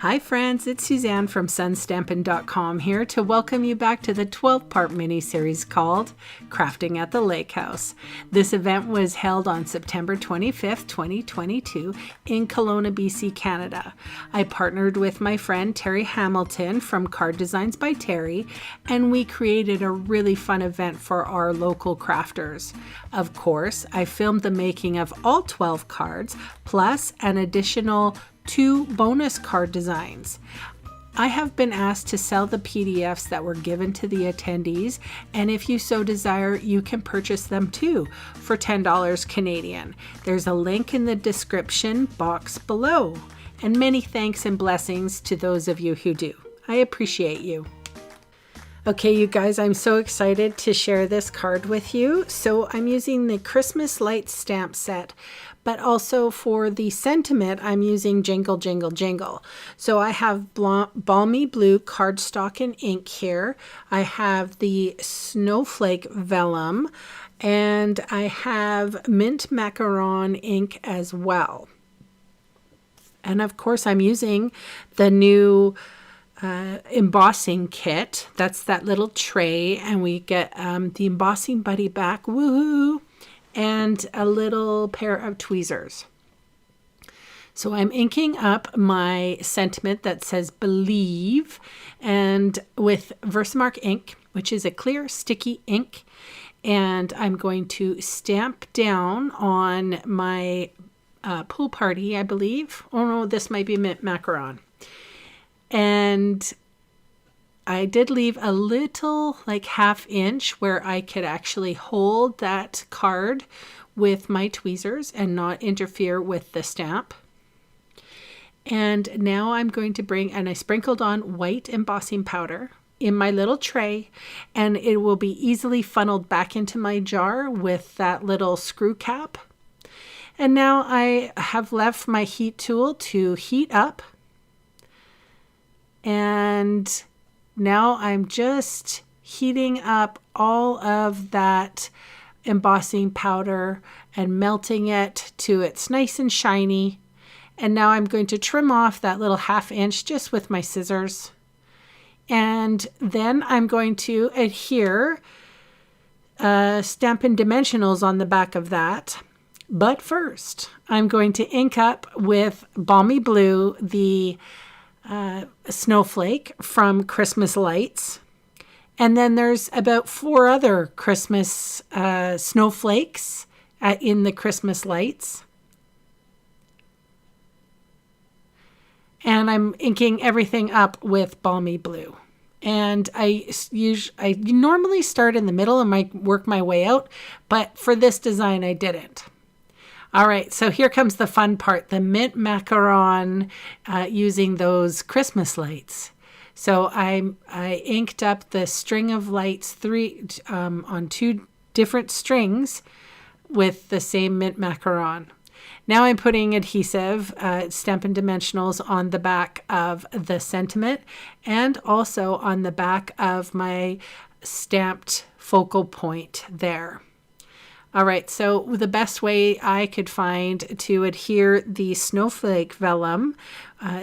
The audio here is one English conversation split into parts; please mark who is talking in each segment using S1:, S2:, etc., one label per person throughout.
S1: Hi friends, it's Suzanne from Stampin.com here to welcome you back to the 12-part mini-series called Crafting at the Lake House. This event was held on September 25th, 2022 in Kelowna, BC, Canada. I partnered with my friend Terry Hamilton from Card Designs by Terry, and we created a really fun event for our local crafters. Of course, I filmed the making of all 12 cards, plus an additional 2 bonus card designs. I have been asked to sell the PDFs that were given to the attendees, and if you so desire, you can purchase them too for $10 Canadian. There's a link in the description box below. And many thanks and blessings to those of you who do. I appreciate you. Okay, you guys, I'm so excited to share this card with you. So I'm using the Christmas Lights stamp set, but also for the sentiment, I'm using Jingle, Jingle, Jingle. So I have Balmy Blue cardstock and ink here. I have the Snowflake vellum, and I have mint macaron ink as well. And of course, I'm using the new embossing kit. That's that little tray, and we get the embossing buddy back, woohoo, and a little pair of tweezers. So I'm inking up my sentiment that says believe, and with Versamark ink, which is a clear sticky ink, and I'm going to stamp down on my pool party, I believe. Oh no, this might be mint macaron. And I did leave a little like ½ where I could actually hold that card with my tweezers and not interfere with the stamp. And now I'm going to bring, and I sprinkled on white embossing powder in my little tray, and it will be easily funneled back into my jar with that little screw cap. And now I have left my heat tool to heat up. And now I'm just heating up all of that embossing powder and melting it to it's nice and shiny. And now I'm going to trim off that little ½ just with my scissors. And then I'm going to adhere Stampin' Dimensionals on the back of that. But first, I'm going to ink up with Balmy Blue the snowflake from Christmas Lights. And then there's about 4 other Christmas snowflakes in the Christmas Lights. And I'm inking everything up with Balmy Blue. And I normally start in the middle and might work my way out, but for this design I didn't. All right, so here comes the fun part, the mint macaron using those Christmas lights. So I inked up the string of lights on 2 different strings with the same mint macaron. Now I'm putting adhesive, Stampin' Dimensionals on the back of the sentiment and also on the back of my stamped focal point there. All right, so the best way I could find to adhere the snowflake vellum,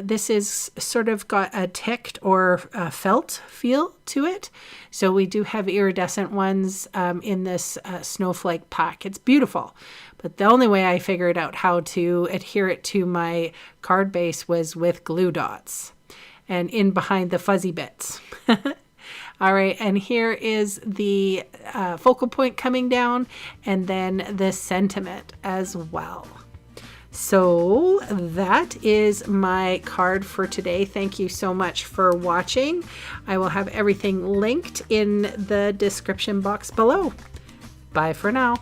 S1: this is sort of got a ticked or felt feel to it. So we do have iridescent ones in this snowflake pack. It's beautiful, but the only way I figured out how to adhere it to my card base was with glue dots and in behind the fuzzy bits. All right, and here is the focal point coming down, and then the sentiment as well. So that is my card for today. Thank you so much for watching. I will have everything linked in the description box below. Bye for now.